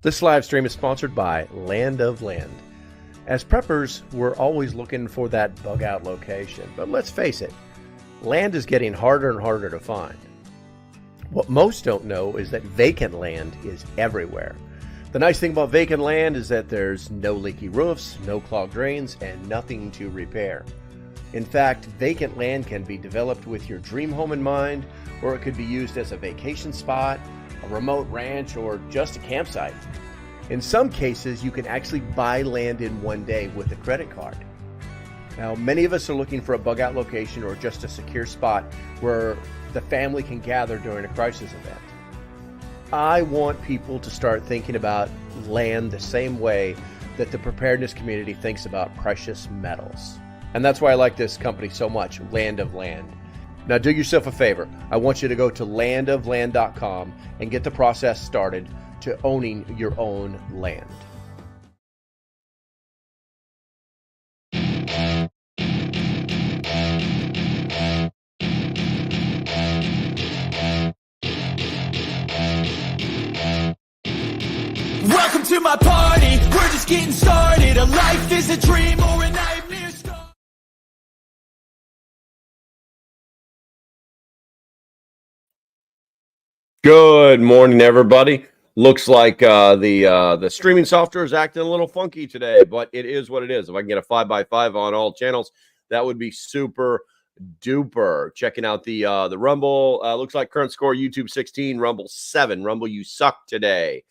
This live stream is sponsored by Land of Land. As preppers, we're always looking for that bug out location, but let's face it, land is getting harder and harder to find. What most don't know is that vacant land is everywhere. The nice thing about vacant land is that there's no leaky roofs, no clogged drains, and nothing to repair. In fact, vacant land can be developed with your dream home in mind, or it could be used as a vacation spot, a remote ranch, or just a campsite. In some cases, you can actually buy land in one day with a credit card. Now, many of us are looking for a bug out location or just a secure spot where the family can gather during a crisis event. I want people to start thinking about land the same way that the preparedness community thinks about precious metals. And that's why I like this company so much, Land of Land. Now do yourself a favor. I want you to go to landofland.com and get the process started to owning your own land. Welcome to my party, we're just getting started. A life is a dream or a nightmare. Good morning, everybody. Looks like the streaming software is acting a little funky today, but it is what it is. If I can get a 5x5 on all channels, that would be super duper. Checking out the Rumble. Looks like current score YouTube 16, Rumble 7. Rumble, you suck today.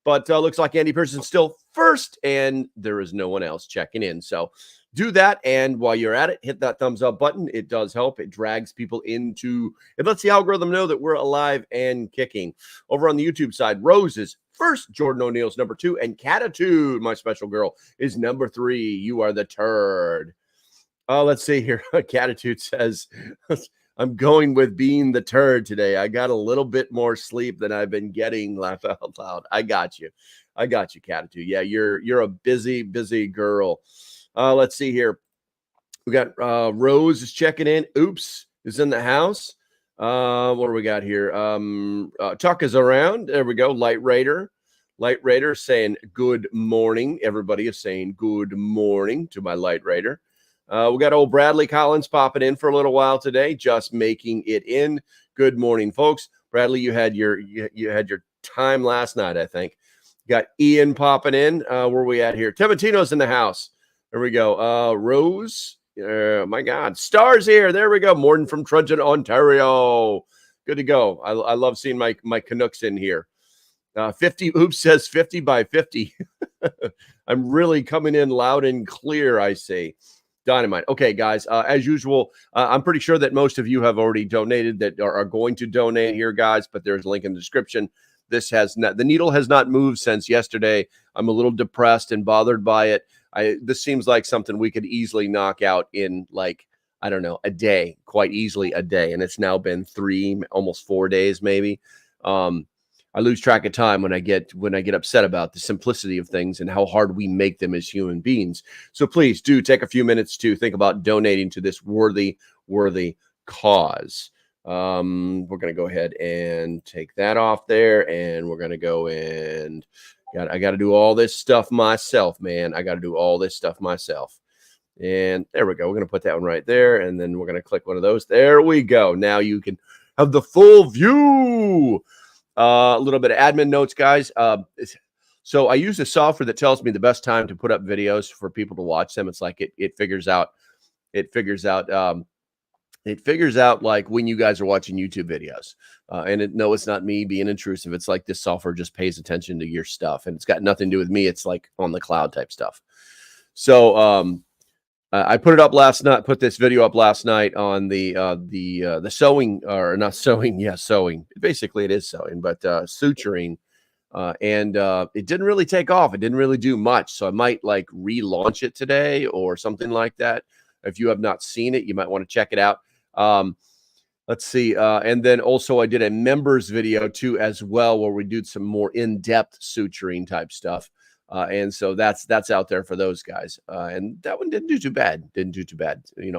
But looks like Andy Pearson's still first, and there is no one else checking in. So do that, and while you're at it, hit that thumbs up button. It does help. It drags people into, it lets the algorithm know that we're alive and kicking. Over on the YouTube side, Rose is first, Jordan O'Neill's number 2, and Catitude, my special girl, is number 3. You are the turd. Let's see here. Catitude says, I'm going with being the turd today. I got a little bit more sleep than I've been getting. Laugh out loud. I got you. I got you, Catitude. Yeah, you're a busy girl. Let's see here. We got Rose is checking in. Oops is in the house. What do we got here? Tuck is around. There we go. Light Raider saying good morning. Everybody is saying good morning to my Light Raider. We got old Bradley Collins popping in for a little while today, just making it in. Good morning, folks. Bradley, you had your time last night, I think. Got Ian popping in. Where we at here? Timotino's in the house. There we go. Rose. My God. Stars here. There we go. Morton from Trudgeon, Ontario. Good to go. I love seeing my Canucks in here. 50. Oops says 50 by 50. I'm really coming in loud and clear, I see. Dynamite. Okay, guys, as usual, I'm pretty sure that most of you have already donated that are going to donate here, guys, but there's a link in the description. This has not, the needle has not moved since yesterday. I'm a little depressed and bothered by it. This seems like something we could easily knock out in, like, I don't know, a day, quite easily a day. And it's now been 3, almost 4 days, maybe. I lose track of time when I get upset about the simplicity of things and how hard we make them as human beings. So please do take a few minutes to think about donating to this worthy cause. We're going to go ahead and take that off there, and we're going to go and I got to do all this stuff myself, man. I got to do all this stuff myself. And there we go. We're going to put that one right there, and then we're going to click one of those. There we go. Now you can have the full view. A little bit of admin notes, guys. So I use a software that tells me the best time to put up videos for people to watch them. It's like it figures out like when you guys are watching YouTube videos. And no, it's not me being intrusive. It's like this software just pays attention to your stuff, and it's got nothing to do with me. It's like on the cloud type stuff. So I put this video up last night on the sewing, or not sewing. Yeah, sewing. Basically, it is sewing, but suturing. And it didn't really take off. It didn't really do much. So I might like relaunch it today or something like that. If you have not seen it, you might want to check it out. Let's see. And then also I did a members video too as well, where we do some more in-depth suturing type stuff. And so that's out there for those guys. And that one didn't do too bad.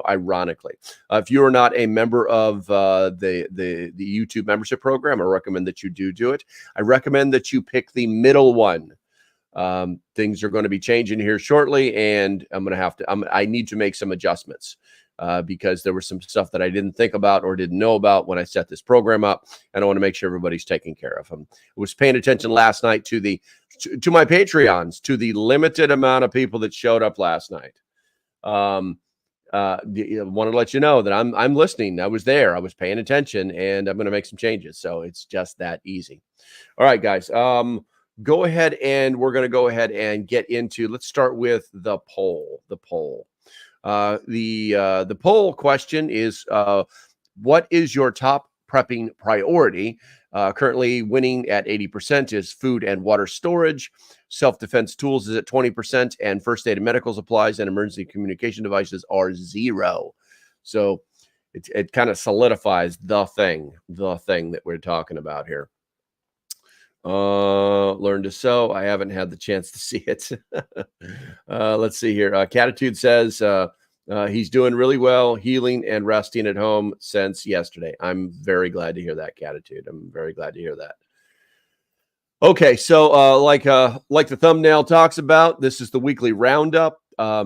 Ironically. If you are not a member of the YouTube membership program, I recommend that you do it. I recommend that you pick the middle one. Things are going to be changing here shortly, and I need to make some adjustments. Because there was some stuff that I didn't think about or didn't know about when I set this program up, and I want to make sure everybody's taken care of. I was paying attention last night to my Patreons, to the limited amount of people that showed up last night. Want to let you know that I'm listening. I was there. I was paying attention, and I'm going to make some changes. So it's just that easy. All right, guys. Go ahead, and we're going to go ahead and get into. Let's start with the poll. The poll. The poll question is, what is your top prepping priority? Currently winning at 80% is food and water storage. Self-defense tools is at 20%, and first aid and medical supplies and emergency communication devices are 0. So it kind of solidifies the thing that we're talking about here. Learn to sew. I haven't had the chance to see it. Let's see here. Catitude says he's doing really well, healing and resting at home since yesterday. I'm very glad to hear that, Catitude. I'm very glad to hear that. Okay, so like the thumbnail talks about, this is the weekly roundup. I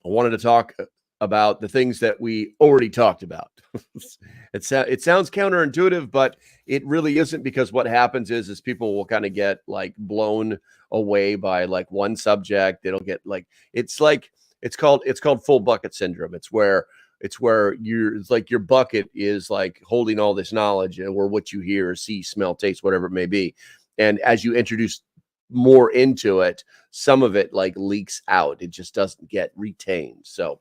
wanted to talk about the things that we already talked about. It sounds counterintuitive, but it really isn't, because what happens is people will kind of get like blown away by like one subject. It'll get like, it's called full bucket syndrome. It's where your bucket is like holding all this knowledge, or what you hear, see, smell, taste, whatever it may be. And as you introduce more into it, some of it like leaks out. It just doesn't get retained. So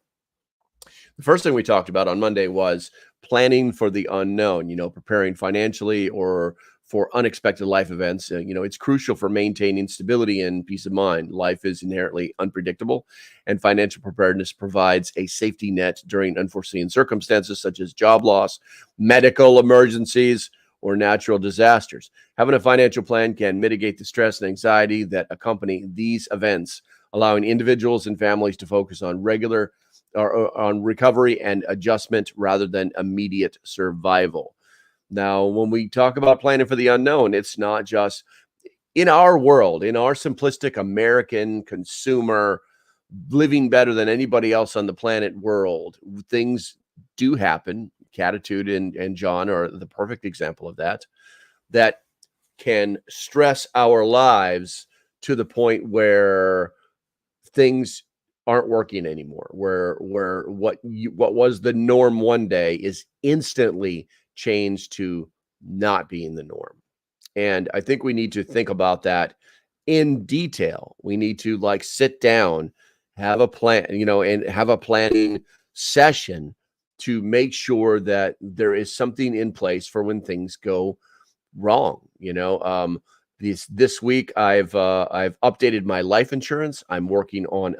the first thing we talked about on Monday was planning for the unknown, preparing financially or for unexpected life events. It's crucial for maintaining stability and peace of mind. Life is inherently unpredictable, and financial preparedness provides a safety net during unforeseen circumstances such as job loss, medical emergencies, or natural disasters. Having a financial plan can mitigate the stress and anxiety that accompany these events, allowing individuals and families to focus on on recovery and adjustment rather than immediate survival. Now, when we talk about planning for the unknown, it's not just in our world, in our simplistic American consumer living better than anybody else on the planet world. Things do happen. Catitude and John are the perfect example of that can stress our lives to the point where things aren't working anymore, where what was the norm one day is instantly changed to not being the norm. And I think we need to think about that in detail. We need to like sit down, have a plan, and have a planning session to make sure that there is something in place for when things go wrong. This week I've updated my life insurance. I'm working on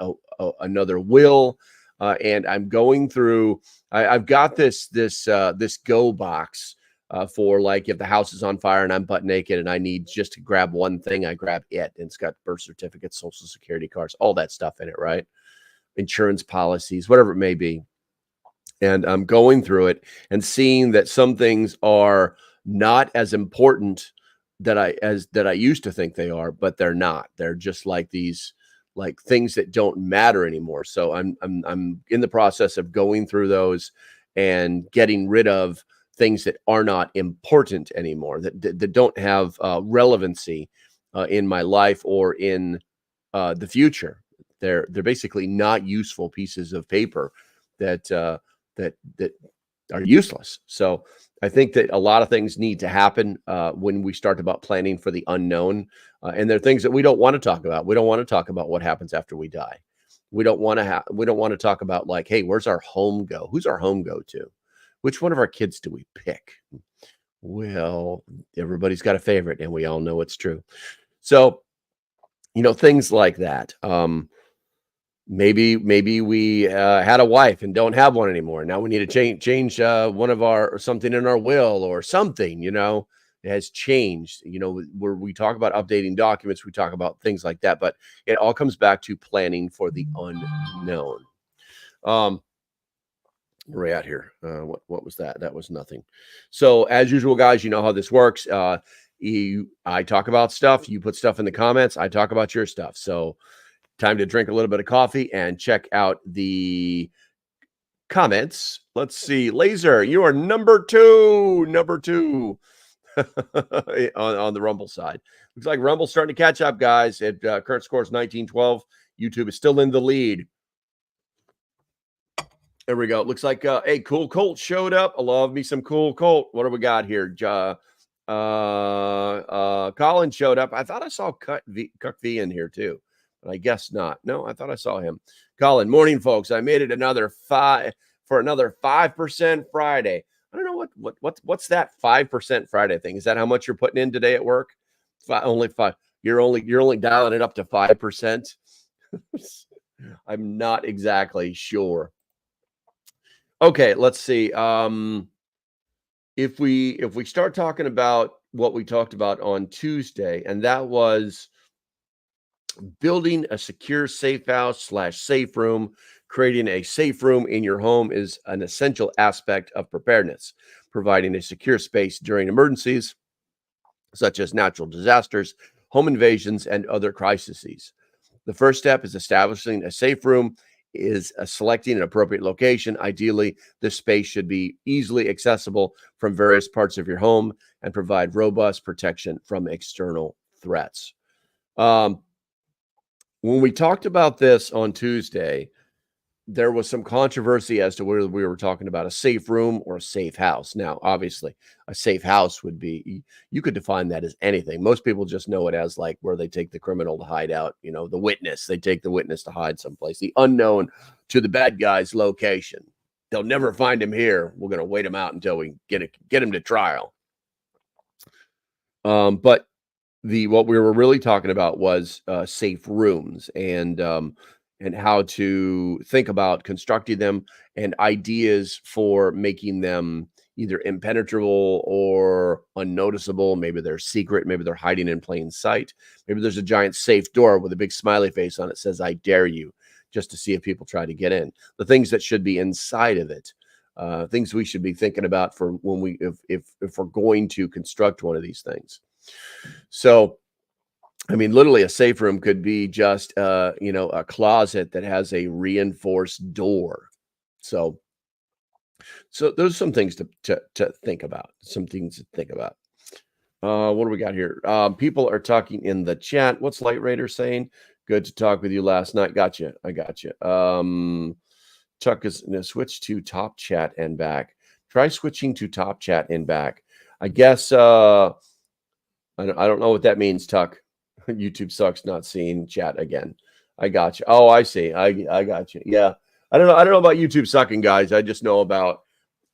another will, and I'm going through. I've got this go box for like if the house is on fire and I'm butt naked and I need just to grab one thing, I grab it, and it's got birth certificates, social security cards, all that stuff in it, right? Insurance policies, whatever it may be. And I'm going through it and seeing that some things are not as important that I used to think they are, but they're not. They're just like these like things that don't matter anymore. So I'm in the process of going through those and getting rid of things that are not important anymore, that don't have relevancy in my life or in the future. They're basically not useful pieces of paper that are useless. So I think that a lot of things need to happen when we start about planning for the unknown. And there are things that we don't want to talk about. We don't want to talk about what happens after we die. We don't want to talk about like, hey, where's our home go? Who's our home go to? Which one of our kids do we pick? Well, everybody's got a favorite, and we all know it's true. So, things like that. Maybe we had a wife and don't have one anymore. Now we need to change one of something in our will or something, has changed, where we talk about updating documents, we talk about things like that, but it all comes back to planning for the unknown. Where are we at here? What was that? That was nothing. So as usual, guys, you know how this works. I talk about stuff, you put stuff in the comments, I talk about your stuff. So time to drink a little bit of coffee and check out the comments. Let's see. Laser, you are number two on the Rumble side. Looks like Rumble's starting to catch up, guys. Current score is 19-12. YouTube is still in the lead. There we go. Looks like hey, Cool Colt showed up. I love me some Cool Colt. What do we got here? Colin showed up. I thought I saw Cuck V in here too, but I guess not. No, I thought I saw him. Colin, morning, folks. I made it another 5% Friday. I don't know what's that 5% Friday thing. Is that how much you're putting in today at work? Only 5. You're only dialing it up to 5%. I'm not exactly sure. Okay, let's see. If we start talking about what we talked about on Tuesday, and that was building a secure safe house / safe room. Creating a safe room in your home is an essential aspect of preparedness, providing a secure space during emergencies such as natural disasters, home invasions, and other crises. The first step is establishing a safe room is selecting an appropriate location. Ideally, this space should be easily accessible from various parts of your home and provide robust protection from external threats. When we talked about this on Tuesday, there was some controversy as to whether we were talking about a safe room or a safe house. Now, obviously, a safe house would be, you could define that as anything. Most people just know it as like where they take the criminal to hide out, the witness. They take the witness to hide someplace, the unknown to the bad guy's location. They'll never find him here. We're going to wait him out until we get him to trial. But what we were really talking about was safe rooms and how to think about constructing them and ideas for making them either impenetrable or unnoticeable. Maybe they're secret. Maybe they're hiding in plain sight. Maybe there's a giant safe door with a big smiley face on it that says, "I dare you," just to see if people try to get in. The things that should be inside of it, things we should be thinking about for when if we're going to construct one of these things. So, I mean, literally a safe room could be just, a closet that has a reinforced door. So those are some things to think about. What do we got here? People are talking in the chat. What's Light Raider saying? Good to talk with you last night. Gotcha. I got you. Chuck is going to switch to top chat and back. Try switching to top chat and back. I guess I don't know what that means, Tuck. YouTube sucks not seeing chat again. I got you. Oh, I see. I got you. Yeah. I don't know about YouTube sucking, guys. I just know about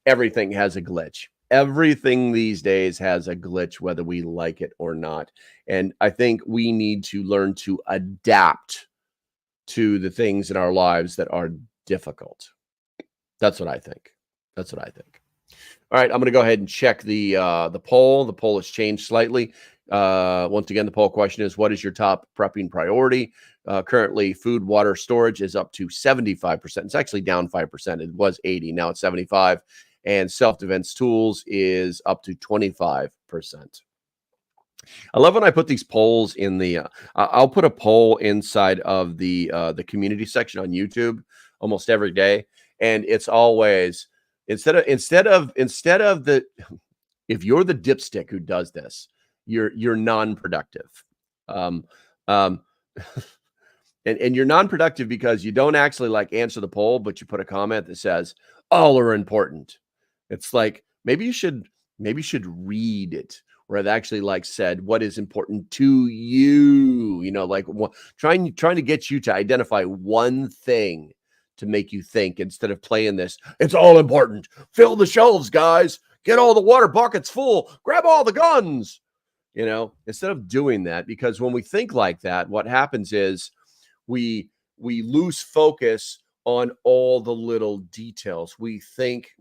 everything has a glitch. Everything these days has a glitch, whether we like it or not. And I think we need to learn to adapt to the things in our lives that are difficult. That's what I think. All right, I'm going to go ahead and check the poll. The poll has changed slightly. Once again, the poll question is, what is your top prepping priority? Currently, food, water, storage is up to 75%. It's actually down 5%. It was 80. Now it's 75. And self-defense tools is up to 25%. I love when I put these polls in the I'll put a poll inside of the community section on YouTube almost every day. And it's always instead of the if you're the dipstick who does this, you're non-productive. And you're non-productive because you don't actually like answer the poll, but you put a comment that says all are important. It's like maybe you should read it where I've actually like said what is important to you, like trying to get you to identify one thing to make you think instead of playing this. It's all important. Fill the shelves, guys. Get all the water buckets full. Grab all the guns. Instead of doing that, because when we think like that, what happens is we lose focus on all the little details. We think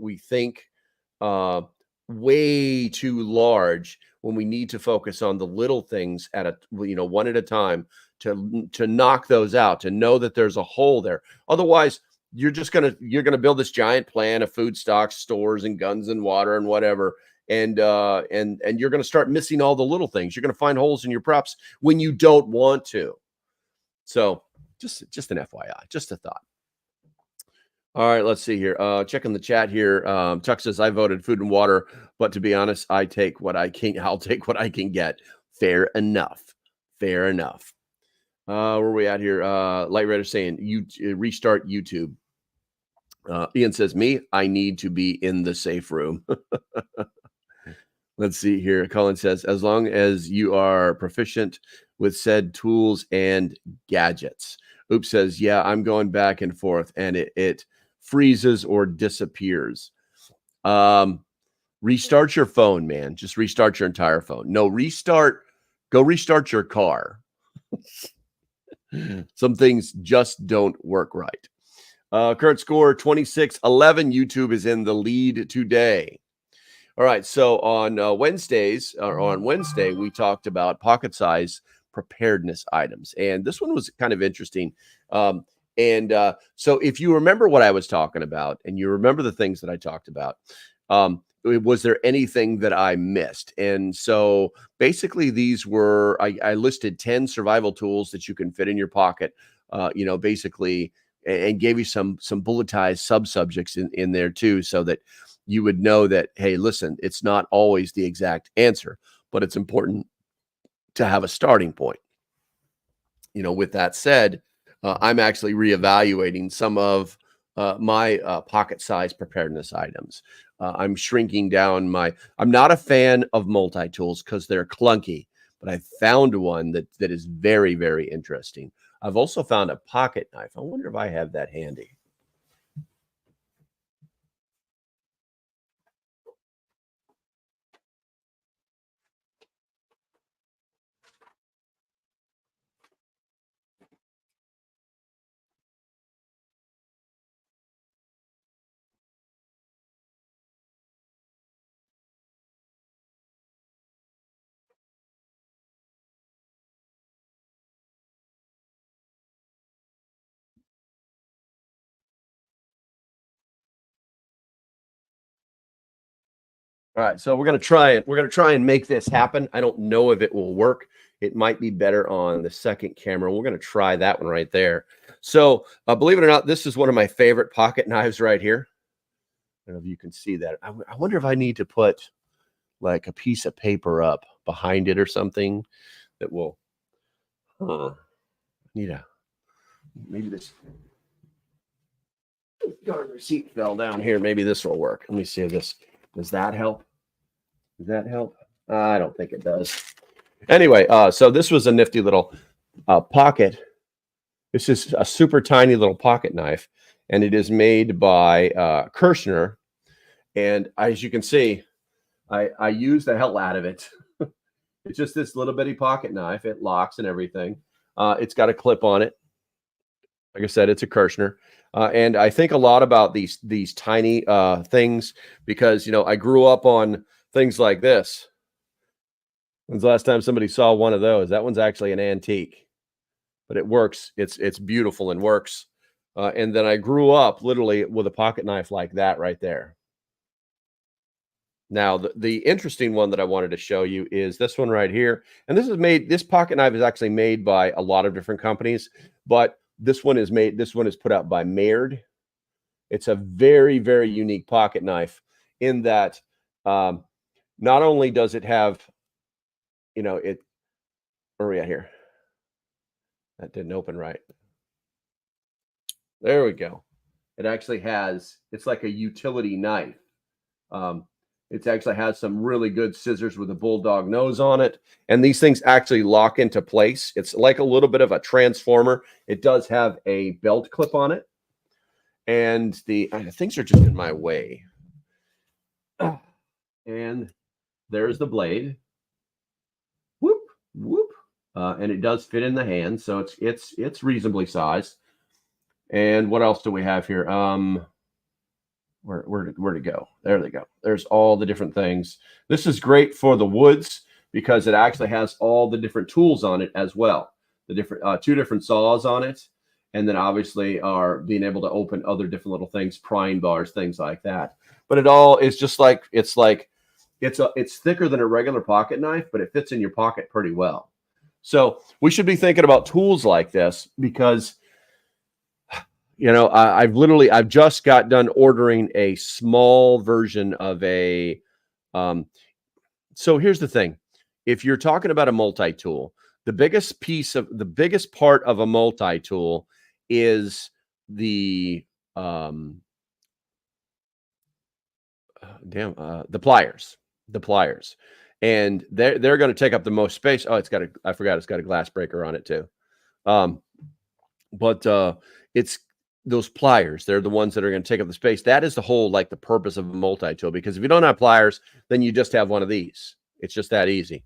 way too large when we need to focus on the little things at a, one at a time to knock those out, to know that there's a hole there. Otherwise, you're gonna build this giant plan of food stocks, stores, and guns and water and whatever, and you're gonna start missing all the little things. You're gonna find holes in your preps when you don't want to. So just an FYI, just a thought. All right, let's see here. Checking the chat here. Chuck says, I voted food and water, but to be honest, I'll take what I can get. Fair enough. Fair enough. Where are we at here? Light Raider saying, you restart YouTube. Ian says, I need to be in the safe room. Let's see here. Colin says, as long as you are proficient with said tools and gadgets. Oops says, yeah, I'm going back and forth, and it freezes or disappears. Restart your phone, man. Just restart your entire phone. No, go restart your car. Some things just don't work right. Current score 26-11. YouTube is in the lead today. All right, so on Wednesday, we talked about pocket size preparedness items, and this one was kind of interesting. So if you remember what I was talking about, and you remember the things that I talked about, was there anything that I missed? And so basically these were, I listed 10 survival tools that you can fit in your pocket, basically, and gave you some bulletized sub-subjects in there too, so that you would know that, hey, listen, it's not always the exact answer, but it's important to have a starting point. With that said, I'm actually reevaluating some of my pocket size preparedness items. I'm shrinking down I'm not a fan of multi-tools because they're clunky, but I found one that is very, very interesting. I've also found a pocket knife. I wonder if I have that handy. All right, so we're gonna try it. We're gonna try and make this happen. I don't know if it will work. It might be better on the second camera. We're gonna try that one right there. So believe it or not, this is one of my favorite pocket knives right here. I don't know if you can see that. I wonder if I need to put like a piece of paper up behind it or something that will. Maybe this darn receipt fell down here. Maybe this will work. Let me see if this. Does that help? Does that help? I don't think it does. Anyway, so this was a nifty little pocket. This is a super tiny little pocket knife, and it is made by Kirshner. And as you can see, I use the hell out of it. It's just this little bitty pocket knife. It locks and everything. It's got a clip on it. Like I said, it's a Kirshner. And I think a lot about these tiny things because, I grew up on things like this. When's the last time somebody saw one of those? That one's actually an antique, but it works. It's beautiful and works. And then I grew up literally with a pocket knife like that right there. Now, the interesting one that I wanted to show you is this one right here. And this pocket knife is actually made by a lot of different companies, but this one is put out by Mayrd. It's a very, very unique pocket knife in that not only does it have, where are we at here? That didn't open right. There we go. It actually it's like a utility knife. It actually has some really good scissors with a bulldog nose on it. And these things actually lock into place. It's like a little bit of a transformer. It does have a belt clip on it. And the things are just in my way. And there's the blade. Whoop, whoop. And it does fit in the hand. So it's reasonably sized. And what else do we have here? where to go? There they go. There's all the different things. This is great for the woods because it actually has all the different tools on it as well. The different 2 different saws on it, and then obviously are being able to open other different little things, prying bars, things like that. But it all is just like it's thicker than a regular pocket knife, but it fits in your pocket pretty well. So we should be thinking about tools like this because, you know, I've just got done ordering a small version of a. So here's the thing: if you're talking about a multi-tool, the biggest part of a multi-tool is the the pliers. The pliers, and they're going to take up the most space. Oh, I forgot it's got a glass breaker on it too. But it's those pliers. They're the ones that are going to take up the space. That is the whole, like, the purpose of a multi-tool, because if you don't have pliers, then you just have one of these. It's just that easy.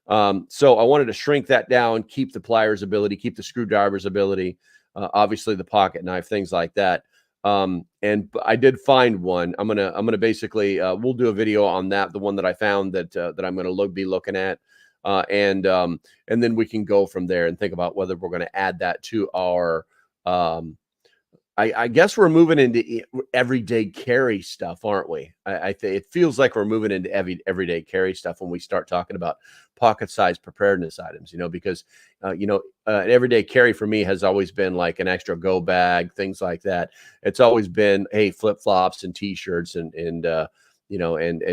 So I wanted to shrink that down, keep the pliers ability, keep the screwdriver's ability, obviously the pocket knife, things like that. And I did find one. I'm gonna basically we'll do a video on that, the one that I found that I'm gonna be looking at, and then we can go from there and think about whether we're going to add that to our. I guess we're moving into everyday carry stuff, aren't we? I think it feels like we're moving into everyday carry stuff when we start talking about pocket-sized preparedness items, you know, because, an everyday carry for me has always been like an extra go bag, things like that. It's always been, hey, flip-flops and T-shirts and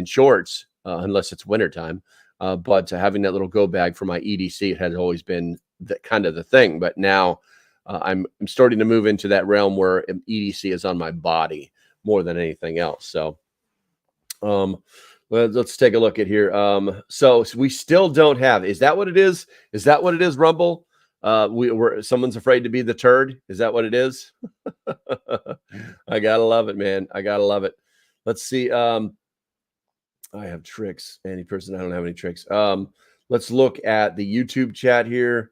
shorts, unless it's wintertime. But having that little go bag for my EDC, it has always been kind of the thing. But now I'm starting to move into that realm where EDC is on my body more than anything else. So let's take a look at here. So we still don't have. Is that what it is? Is that what it is, Rumble? Someone's afraid to be the turd. Is that what it is? I gotta love it, man. I gotta love it. Let's see. I have tricks. Any person? I don't have any tricks. Let's look at the YouTube chat here.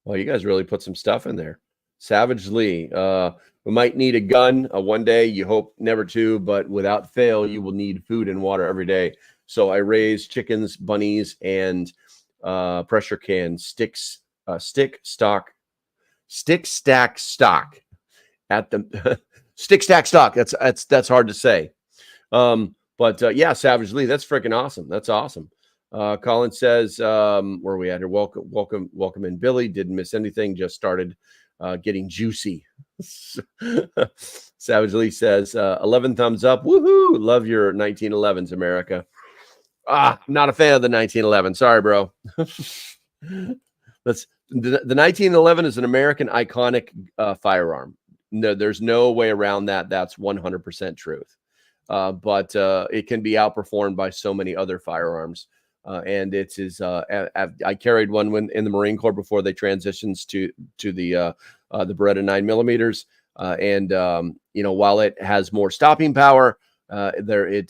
Well, you guys really put some stuff in there. Savage Lee. We might need a gun one day. You hope never to, but without fail, you will need food and water every day. So I raise chickens, bunnies, and pressure can stick stack stock at the stick stack stock. That's hard to say. But yeah, Savage Lee, that's freaking awesome. That's awesome. Colin says, where are we at here? Welcome in, Billy. Didn't miss anything. Just started getting juicy. Savage Lee says, 11 thumbs up. Woohoo! Love your 1911s, America. I'm not a fan of the 1911. Sorry, bro. The 1911 is an American iconic firearm. No, there's no way around that. That's 100% truth. But it can be outperformed by so many other firearms. And it is. I carried one when in the Marine Corps before they transitions to the Beretta 9mm. While it has more stopping power, there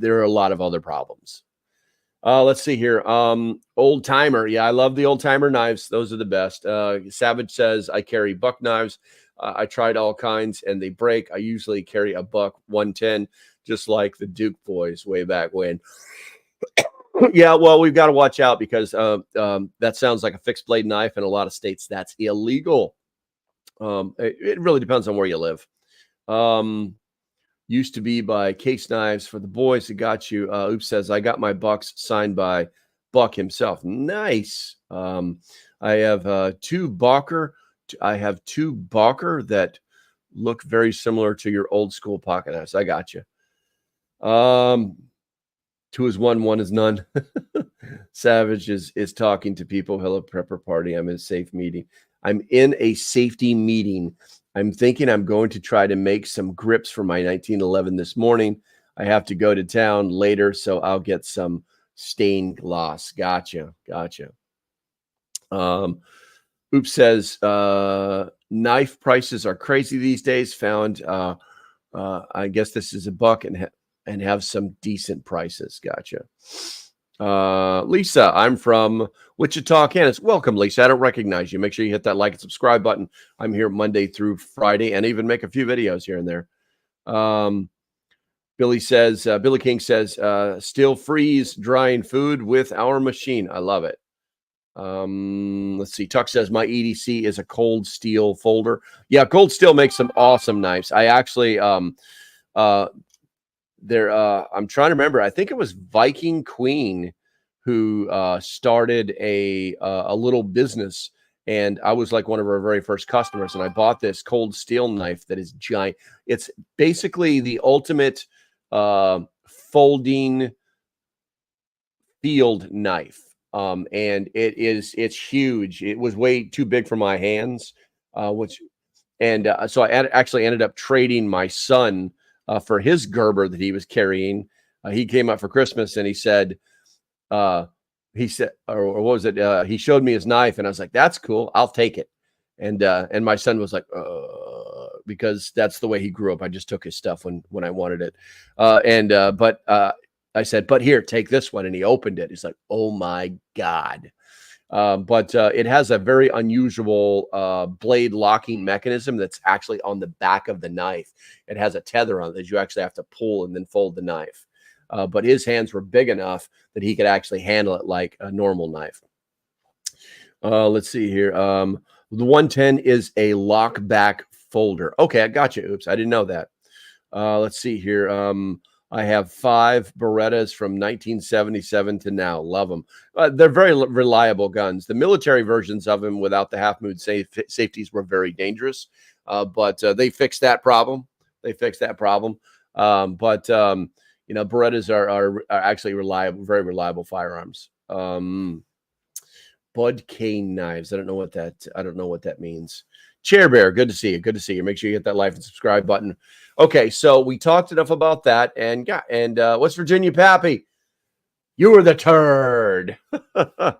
are a lot of other problems. Let's see here. Old timer. Yeah, I love the old timer knives. Those are the best. Savage says, I carry buck knives. I tried all kinds and they break. I usually carry a buck 110, just like the Duke boys way back when. Yeah, well, we've got to watch out because that sounds like a fixed blade knife. In a lot of states, that's illegal. It really depends on where you live. Used to be by Case Knives for the boys. It got you. Oops says, I got my bucks signed by Buck himself. Nice. I have two Balker. I have two Balker that look very similar to your old school pocket knives. I got you. 2 is 1, 1 is none. Savage is talking to people. Hello, prepper party. I'm in a safe meeting. I'm in a safety meeting. I'm thinking I'm going to try to make some grips for my 1911 this morning. I have to go to town later, so I'll get some stained gloss. Gotcha. Oops says, knife prices are crazy these days. Found, I guess this is a buck and have some decent prices. Gotcha. Lisa, I'm from Wichita, Kansas. Welcome, Lisa. I don't recognize you. Make sure you hit that like and subscribe button. I'm here Monday through Friday and even make a few videos here and there. Billy King says, still freeze drying food with our machine. I love it. Let's see. Tuck says my EDC is a cold steel folder. Yeah, cold steel makes some awesome knives. I actually, I'm trying to remember. I think it was Viking Queen who started a little business, and I was like one of her very first customers. And I bought this cold steel knife that is giant. It's basically the ultimate folding field knife. And it's huge. It was way too big for my hands, so I actually ended up trading my son for his Gerber that he was carrying. He came up for Christmas and he said, or what was it? He showed me his knife and I was like, that's cool. I'll take it. And my son was like, because that's the way he grew up. I just took his stuff when I wanted it. But I said, but here, take this one. And he opened it. He's like, oh my God. But it has a very unusual blade locking mechanism that's actually on the back of the knife. It has a tether on it that you actually have to pull and then fold the knife. But his hands were big enough that he could actually handle it like a normal knife. Let's see here. The 110 is a lock back folder. Okay, I got you. Oops, I didn't know that. Let's see here. I have 5 Berettas from 1977 to now. Love them. They're very reliable guns. The military versions of them without the half moon safeties were very dangerous, but they fixed that problem. Berettas are actually reliable, very reliable firearms. Bud Cane knives. I don't know what that means. Chair Bear, good to see you. Good to see you. Make sure you hit that like and subscribe button. Okay, so we talked enough about that, and West Virginia Pappy, you were the turd.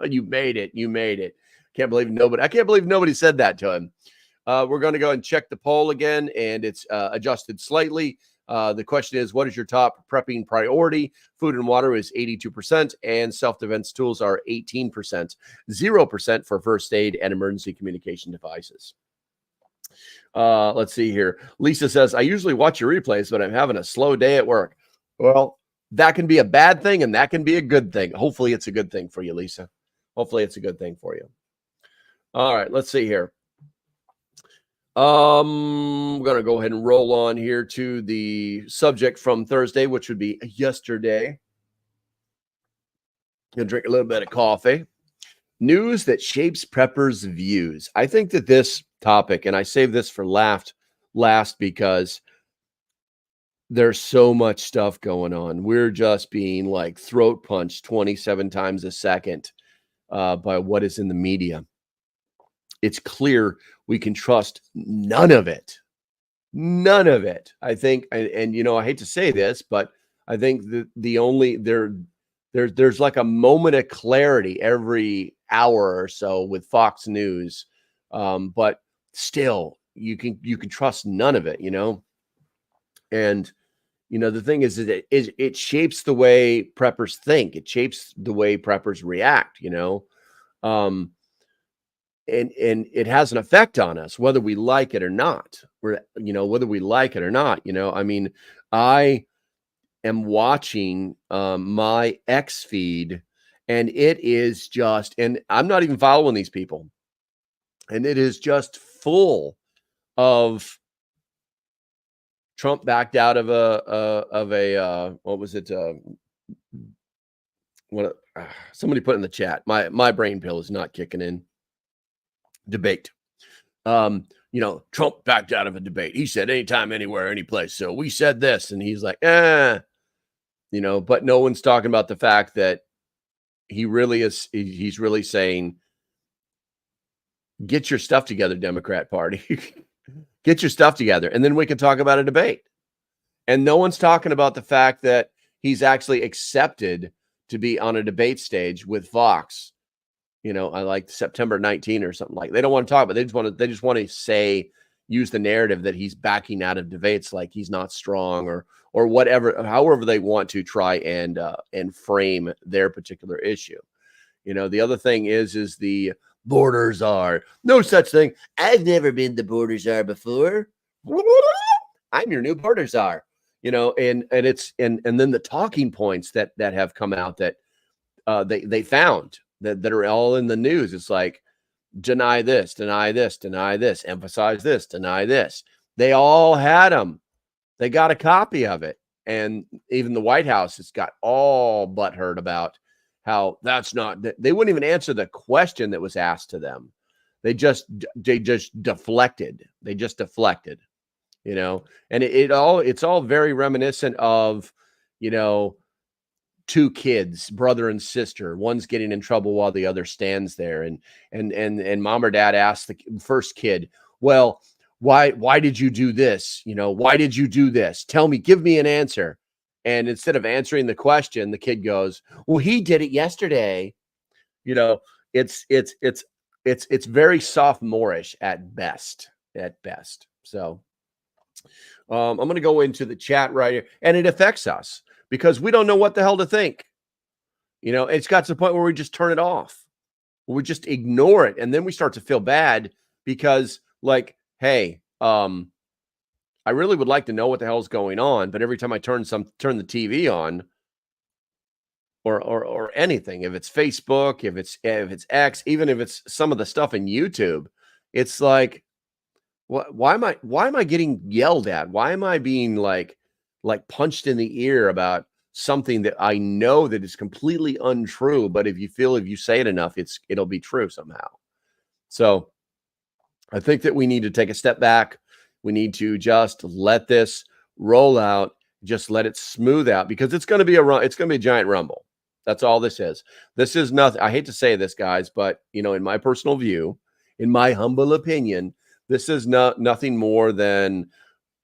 You made it. I can't believe nobody said that to him. We're going to go and check the poll again, and it's adjusted slightly. The question is, what is your top prepping priority? Food and water is 82%, and self-defense tools are 18%. 0% for first aid and emergency communication devices. Let's see here. Lisa says, I usually watch your replays, but I'm having a slow day at work. Well, that can be a bad thing, and that can be a good thing. Hopefully it's a good thing for you, Lisa. Hopefully it's a good thing for you. All right, let's see here. I'm going to go ahead and roll on here to the subject from Thursday, which would be yesterday. Gonna drink a little bit of coffee. News that shapes preppers' views. I think that this topic, and I saved this for last because there's so much stuff going on. We're just being like throat punched 27 times a second by what is in the media. It's clear we can trust none of it. None of it. I think, and I hate to say this, but I think there's like a moment of clarity every hour or so with Fox News, but still you can trust none of it, And the thing is that it shapes the way preppers think. It shapes the way preppers react. And it has an effect on us whether we like it or not. Whether we like it or not. I mean, I am watching my X feed, and it is just, and I'm not even following these people, and it is just full of Trump backed out of a what was it? Somebody put in the chat. My brain pill is not kicking in. Debate. Trump backed out of a debate. He said anytime, anywhere, any place. So we said this, and he's like, but no one's talking about the fact that he's really saying, get your stuff together, Democrat Party. Get your stuff together, and then we can talk about a debate. And no one's talking about the fact that he's actually accepted to be on a debate stage with Fox. I like September 19 or something like. They don't want to talk about it. They just want to say, use the narrative that he's backing out of debates, like he's not strong or whatever, however they want to try and frame their particular issue. The other thing is the border czar. No such thing. I've never been the border czar before. I'm your new border czar. And then the talking points that have come out that they found that are all in the news. It's like, deny this, deny this, deny this, emphasize this, deny this. They all had them. They got a copy of it. And even the White House has got all butthurt about how they wouldn't even answer the question that was asked to them. They just deflected. They just deflected, and it's all very reminiscent of, two kids, brother and sister. One's getting in trouble while the other stands there. And mom or dad asked the first kid, well, why did you do this? Why did you do this? Tell me, give me an answer. And instead of answering the question, the kid goes, well, he did it yesterday. It's very sophomorish at best. So I'm going to go into the chat right here, and it affects us because we don't know what the hell to think. It's got to the point where we just turn it off. We just ignore it. And then we start to feel bad because, like, hey, I really would like to know what the hell's going on, but every time I turn the TV on or anything, if it's Facebook, if it's X, even if it's some of the stuff in YouTube, it's like, why am I getting yelled at? Why am I being like punched in the ear about something that I know that is completely untrue, but if you say it enough, it'll be true somehow. So I think that we need to take a step back. We need to just let this roll out, just let it smooth out, because it's going to be a giant rumble. That's all this is. This is nothing. I hate to say this, guys, but in my personal view, in my humble opinion, this is nothing more than,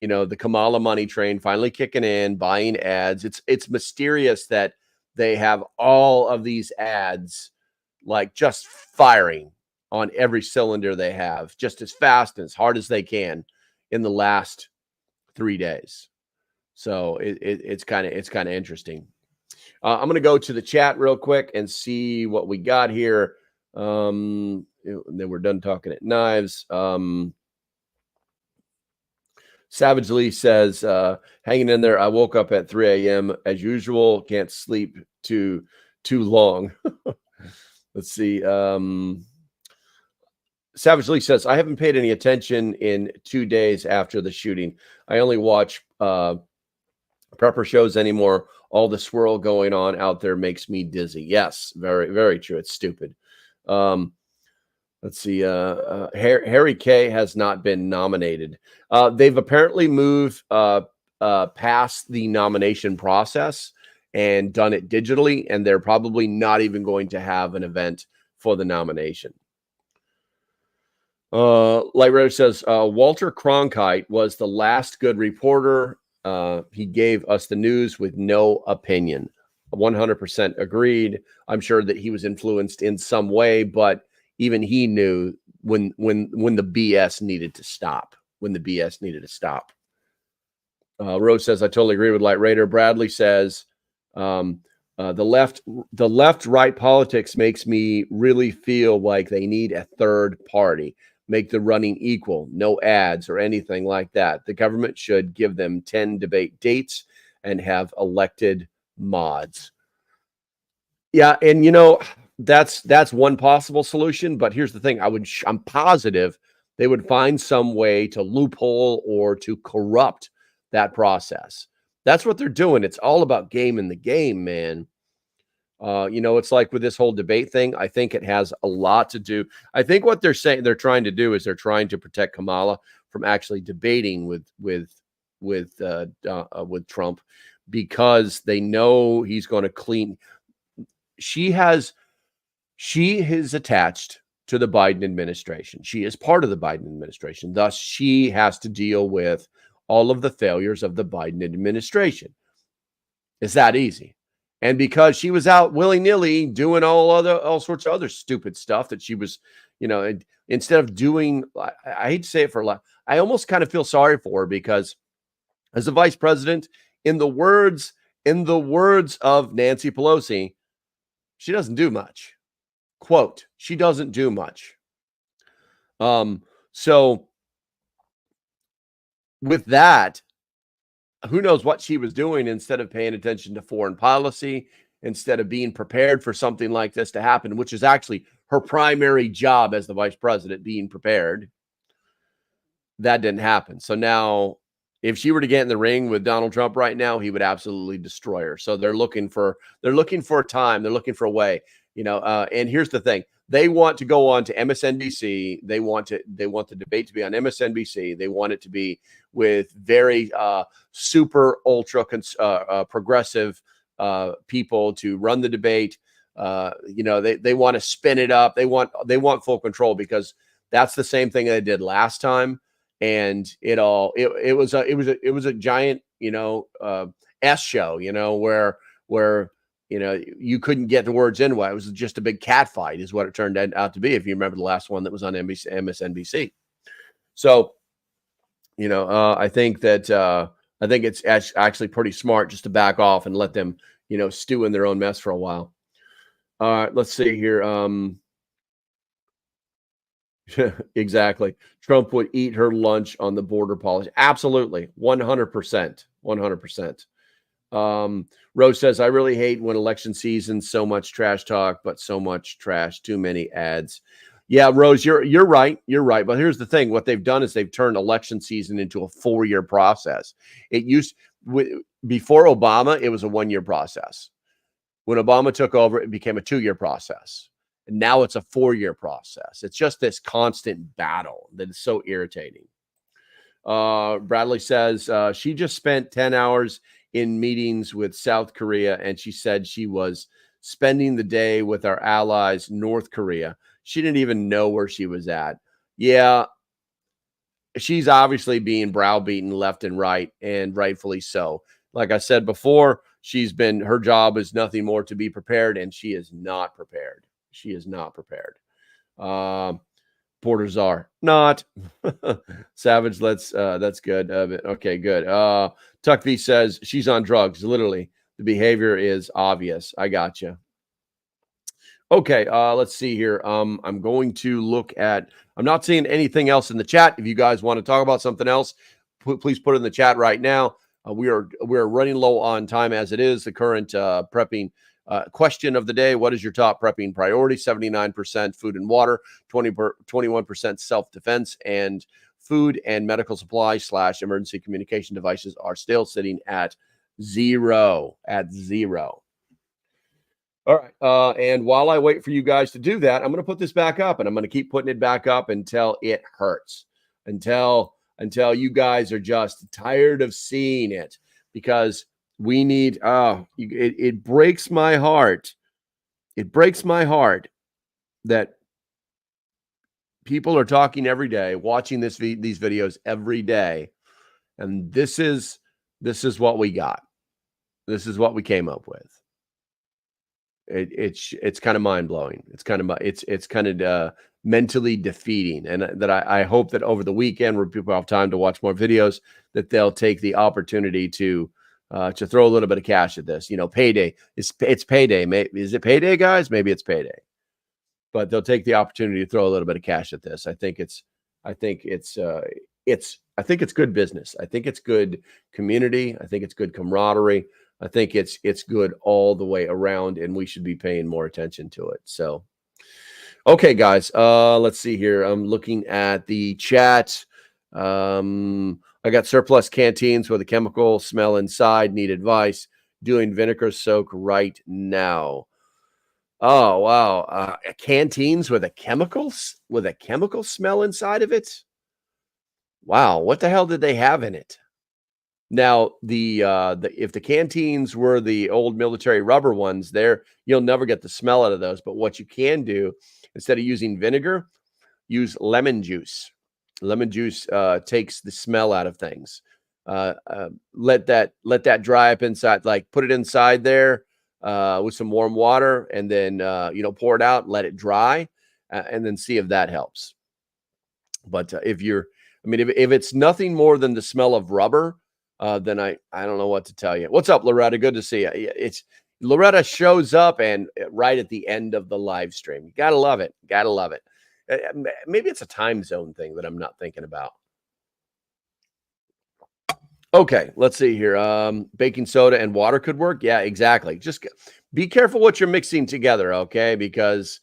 the Kamala money train finally kicking in, buying ads. It's mysterious that they have all of these ads like just firing on every cylinder they have, just as fast and as hard as they can in the last 3 days. So it's kind of interesting. I'm going to go to the chat real quick and see what we got here. Then we're done talking at knives. Savage Lee says, hanging in there. I woke up at 3 a.m. as usual. Can't sleep too long. Let's see. Savage Lee says, I haven't paid any attention in 2 days after the shooting. I only watch prepper shows anymore. All the swirl going on out there makes me dizzy. Yes, very, very true. It's stupid. Let's see. Harry K has not been nominated. They've apparently moved past the nomination process and done it digitally, and they're probably not even going to have an event for the nomination. Light Rider says, Walter Cronkite was the last good reporter. He gave us the news with no opinion. 100% agreed. I'm sure that he was influenced in some way, but even he knew when the BS needed to stop. Rose says, I totally agree with Light Raider. Bradley says, the left right politics makes me really feel like they need a third party. Make the running equal, no ads or anything like that. The government should give them 10 debate dates and have elected mods. Yeah, and that's one possible solution, but here's the thing. I'm positive they would find some way to loophole or to corrupt that process. That's what they're doing. It's all about game in the game, man. It's like with this whole debate thing, I think it has a lot to do. I think what they're trying to do is they're trying to protect Kamala from actually debating with Trump, because they know he's going to clean. She is attached to the Biden administration. She is part of the Biden administration. Thus, she has to deal with all of the failures of the Biden administration. It's that easy. And because she was out willy-nilly doing all sorts of other stupid stuff that she was, you know, instead of doing, I hate to say it for a lot, I almost kind of feel sorry for her because as a vice president, in the words of Nancy Pelosi, she doesn't do much. Quote, she doesn't do much. So with that, who knows what she was doing instead of paying attention to foreign policy, instead of being prepared for something like this to happen, which is actually her primary job as the vice president, being prepared. That didn't happen. So now if she were to get in the ring with Donald Trump right now, he would absolutely destroy her. So they're looking for a time. They're looking for a way, you know, and here's the thing. They want to go on to MSNBC. They want the debate to be on MSNBC. They want it to be with very super ultra progressive people to run the debate. You know, they want to spin it up. They want full control because that's the same thing they did last time. And it was a giant, you know, S show, you know, where you know, you couldn't get the words in. It was just a big cat fight is what it turned out to be. If you remember the last one that was on MSNBC. So, you know, I think it's actually pretty smart just to back off and let them, you know, stew in their own mess for a while. All right, let's see here. Exactly. Trump would eat her lunch on the border policy. Absolutely. 100%. 100%. Rose says, I really hate when election season, so much trash talk, but so much trash, too many ads. Yeah, Rose, you're right. You're right. But here's the thing. What they've done is they've turned election season into a 4-year process. Before Obama, it was a 1-year process. When Obama took over, it became a 2-year process. And now it's a 4-year process. It's just this constant battle that is so irritating. Bradley says she just spent 10 hours in meetings with South Korea, and she said she was spending the day with our allies, North Korea. She didn't even know where she was at. Yeah, she's obviously being browbeaten left and right, and rightfully so. Like I said before, her job is nothing more to be prepared, and she is not prepared. She is not prepared. Borders are not. Savage, that's good. Okay, good. Tuck V says she's on drugs. Literally, the behavior is obvious. I got you. Okay, let's see here. I'm going to look at. I'm not seeing anything else in the chat. If you guys want to talk about something else, please put it in the chat right now. We are running low on time as it is. The current prepping question of the day: what is your top prepping priority? 79% food and water, 21% self-defense, and food and medical supplies / emergency communication devices are still sitting at zero. All right. And while I wait for you guys to do that, I'm going to put this back up, and I'm going to keep putting it back up until it hurts, until you guys are just tired of seeing it, because we need, it breaks my heart. It breaks my heart that people are talking every day, watching these videos every day. And this is what we got. This is what we came up with. It's kind of mind blowing. It's kind of mentally defeating. And that I hope that over the weekend, where people have time to watch more videos, that they'll take the opportunity to throw a little bit of cash at this. You know, payday. It's payday. Is it payday, guys? Maybe it's payday. But they'll take the opportunity to throw a little bit of cash at this. I think it's good business. I think it's good community. I think it's good camaraderie. I think it's good all the way around, and we should be paying more attention to it. So, okay, guys, let's see here. I'm looking at the chat. I got surplus canteens with a chemical smell inside. Need advice. Doing vinegar soak right now. Oh, wow. Canteens with a chemical smell inside of it. Wow. What the hell did they have in it? Now, if the canteens were the old military rubber ones, you'll never get the smell out of those. But what you can do, instead of using vinegar, use lemon juice. Lemon juice takes the smell out of things. Let that dry up inside. Like, put it inside there with some warm water, and then pour it out, let it dry, and then see if that helps. But if it's nothing more than the smell of rubber, then I don't know what to tell you. What's up, Loretta? Good to see you. It's Loretta shows up and right at the end of the live stream. You gotta love it. Gotta love it. Maybe it's a time zone thing that I'm not thinking about. Okay, let's see here. Baking soda and water could work. Yeah, exactly. Just be careful what you're mixing together, okay? Because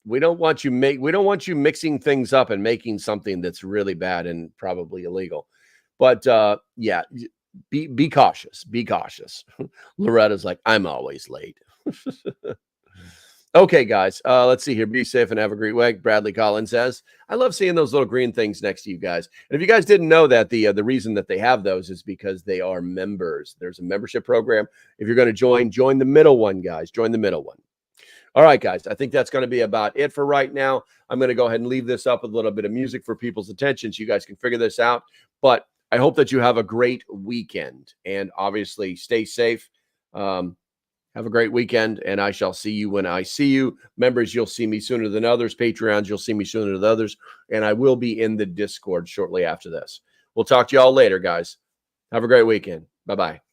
we don't want you mixing things up and making something that's really bad and probably illegal. But yeah, be cautious. Be cautious. Loretta's like, I'm always late. Okay, guys, let's see here. Be safe and have a great week. Bradley Collins says, I love seeing those little green things next to you guys. And if you guys didn't know that, the reason that they have those is because they are members. There's a membership program. If you're going to join the middle one, guys. Join the middle one. All right, guys, I think that's going to be about it for right now. I'm going to go ahead and leave this up with a little bit of music for people's attention so you guys can figure this out. But I hope that you have a great weekend. And obviously, stay safe. Have a great weekend, and I shall see you when I see you. Members, you'll see me sooner than others. Patreons, you'll see me sooner than others. And I will be in the Discord shortly after this. We'll talk to you all later, guys. Have a great weekend. Bye-bye.